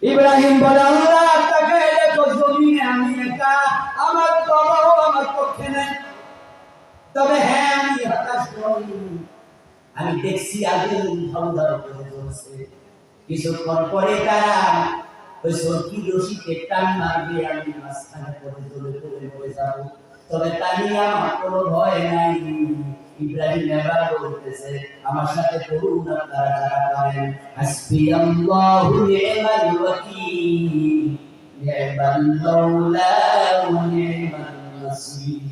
ইব্রাহিম বলে আল্লাহ তাকে দেখো জমিনে আমি একা, আমার বাবাও আমার পক্ষে নেই। তবে হ্যাঁ আমি হতাশ নই, আমি দেখছি আগুন ঝলঝল করে জ্বলছে। কিছুক্ষণ পরে তারা ওই সরকি রশিতে টান মারবে, আমি মাঝখানে পড়ে জ্বলে পড়ে মরে যাব। তবে তা নিয়ে আমার কোনো ভয় নাই। ইব্রাহিম এবার বলতেছে আমার সাথে করুন আপনারা যারা পারেন, হাসবি আল্লাহু নি'মাল ওয়াকিল নি'মাল মাওলা ওয়া নি'মাল নাসীর।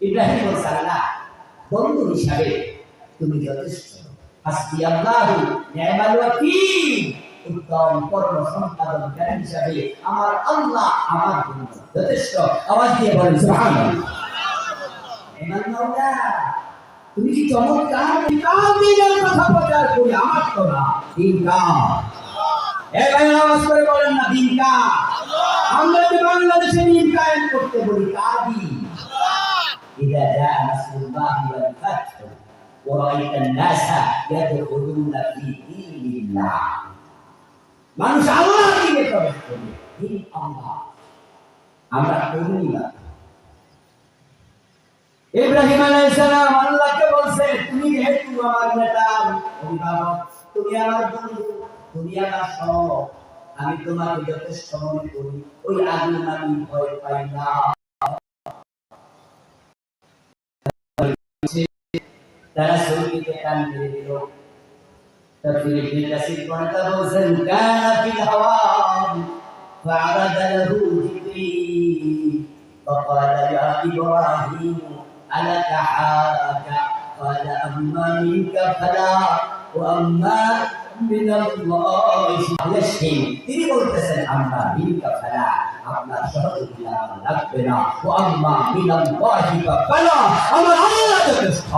ইব্রাহিম বলছে আল্লাহ বন্ধু হিসাবে তুমি যথেষ্ট, হাসবি আল্লাহু নি'মাল ওয়াকিল উত্তম কর্ম সম্পাদনকারী হিসাবে আমার আল্লাহ আমার জন্য যথেষ্ট। আওয়াজ দিয়ে বলেন সুবহানাল্লাহ। নি'মাল মাওলা, তুমি কি চমৎকার দিনের কথা প্রচার করি, আমার তো না দিন কার। এই ভাই আওয়াজ করে বলেন না দিন কার। আমরা যে বাংলাদেশে দিন কায়েম করতে বলি কার দিন? إذا جاء نصر الله والفتح ورأيت الناس يدخلون في دين الله, মানুষ আল্লাহর দিকে প্রবেশ করবে। দিন আল্লাহ আমরা করি না। ইব্রাহিম আলাইহিস সালাম আল্লাহকে বলছে তুমি যেহেতু আমার নেতা অভিভাবক, তুমি আমার বন্ধু, তুমি আমার সব, আমি তোমাকে যথেষ্ট মনে করি, ওই আগুন আমি ভয় পাই না। তারা সৌদিকে টান মেরে দিল। তাফসীর ইবনে কাসির পড়াটা বলছেন কানা ফিল হাওয়া ফাআরাদা লাহু জিবরিল ফাকালা ইয়া ইব্রাহিম আলাকা হাজা ক্বালা আম্মা মিনকা ফালা ওয়া আম্মা মিনাল্লাহি ফায়াশহিন। তিনি বলতেছেন আম্মা মিনকা ফালা, আপনার সহযোগিতা আমার লাগবে না, ওয়া আম্মা মিনাল্লাহি ফালা, আমার আল্লাহ যথেষ্ট।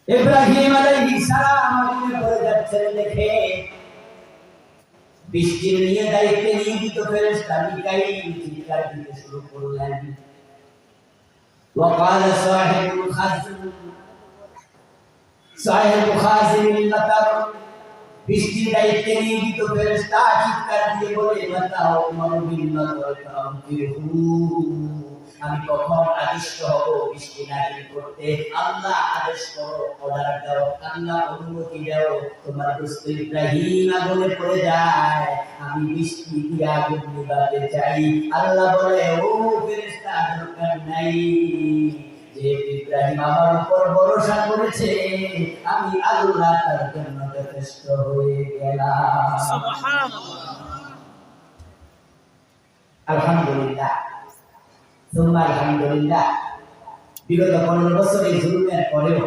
ইব্রাহিম আলাইহিস সালাম আগুনে পড়ে যাচ্ছেন দেখে বৃষ্টি নিয়ে দায়িত্বে নিয়োজিত ফেরেশতা মিকাইল চিৎকার দিতে শুরু করলেন। وقال صاحب الخزن المطر, বৃষ্টির দায়িত্বে নিয়োজিত ফেরেশতা চিৎকার দিয়ে বলে মাতাও মারবিল মাতর, আমি কখন আদিষ্ট হব বৃষ্টি নাজিল করতে? আল্লাহ আদেশ করো, অর্ডার দাও, আল্লাহ অনুমতি দাও। তোমার দোস্ত ইব্রাহিম আগুনে পড়ে যায়, আমি বৃষ্টি দিয়ে আগুন নিভাতে চাই। আল্লাহ বলে ও ফেরেশতা দরকার নাই, যে ইব্রাহিম আমার উপর ভরসা করেছে, আমি আল্লাহ তার জন্য যথেষ্ট হয়ে গেলাম। সুবহানাল্লাহ। আলহামদুলিল্লাহ আলহামদুলিল্লাহ। বিগত 15 বছরের জুলুমের পরেও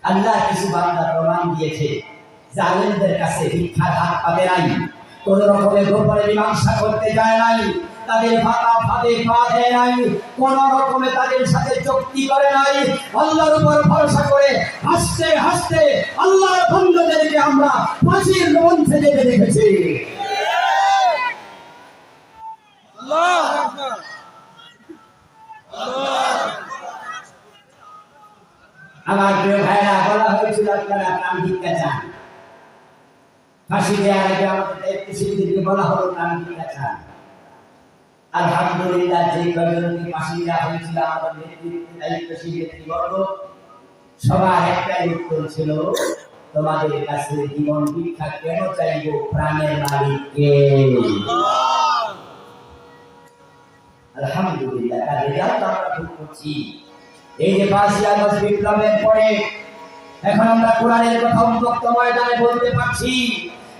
আল্লাহ কিছু বান্দা প্রমাণ দিয়েছে, জালেমদের কাছে ভিক্ষার হাত পাবে নাই, কোন রকমের গোপনে মীমাংসা করতে যায় নাই, তাদের ফাঁদে পা দেয় নাই, কোন রকমে তাদের সাথে চুক্তি করে নাই। আল্লাহর উপর ভরসা করে হাসতে হাসতে আল্লাহর বান্দাদেরকে আমরা ফাঁসির মঞ্চে যেতে দেখেছি। আল্লাহু আকবার। আমার প্রিয় ভাইরা, বলা হয়েছিল আপনারা প্রাণ ভিক্ষা চান, ফাঁসি দেওয়ার আগে আমাদের দায়িত্বশীলদেরকে বলা হলো প্রাণ ভিক্ষা চান। আলহামদুলিল্লাহ, যে কয়েকজনকে ফাঁসি দেওয়া হয়েছিল আমাদের নেতৃত্বে দায়িত্বশীল নেতৃবর্গ, সবার একটাই উত্তর ছিল তোমাদের কাছে জীবন ভিক্ষা কেন চাইব, প্রাণের মালিককে। আলহামদুলিল্লাহ, তার রেজাল্ট আমরা ভোগ করছি। এই যে 5ই আগস্ট বিপ্লবের পরে এখন আমরা কোরআনের কথা উন্মুক্ত ময়দানে বলতে পারছি,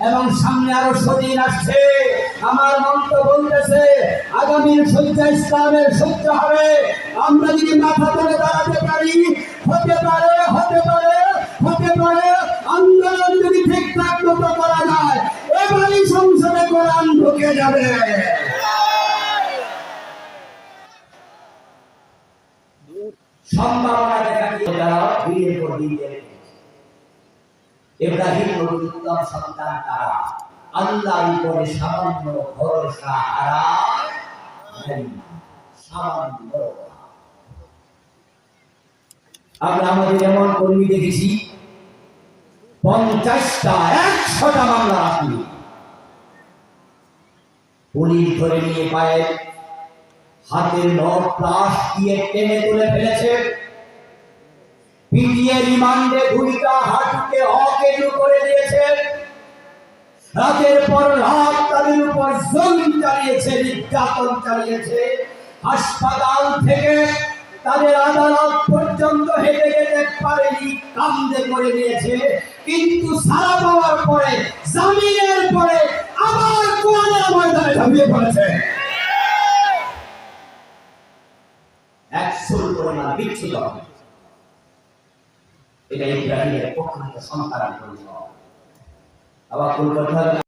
এবং সামনে আরো সদিন আসছে। আমার মন্ত্র বলতেছে আগামীর সজ্জা ইসলামের সজ্জা হবে। আমরা যদি মাথা তুলে দাঁড়াতে পারি, হতে পারে আন্দোলন যদি ঠিকঠাক মতো করা যায়, এবারই সংসদে কোরআন ঢুকে যাবে। সম্ভাবনা দেখা দিনের পর দিন ইব্রাহিম নবীর উত্তম সন্তান তারা আল্লাহর উপরে সামান্য ভরসা হারায় সামান্য। আমরা আমাদের এমন কর্মী দেখেছি 50টা 100টা মামলা আসেনি, পুলিশ ধরে নিয়ে পায়ে হাতের নখ প্লাস দিয়ে টেনে তুলে ফেলেছে, পিটিয়ে রিমান্ডে ভূমিকা হাঁটুকে অকেজু করে দিয়েছে, রাতের পর রাত তাদের উপর জুলুম চালিয়েছে, নির্যাতন চালিয়েছে, হাসপাতাল থেকে তাদের আদালত পর্যন্ত হেঁটে যেতে পারেনি, কান্দে করে দিয়েছে। কিন্তু সারা পাওয়ার পরে, জামিনের পরে আবার কোরআনের ময়দানে ঝাঁপিয়ে পড়েছে। একশোর করে না বিচ্ছিন্ন হবে। এটা ইব্রাহিমের পক্ষ থেকে সন্তান পরিচয়। আবার কোন কথা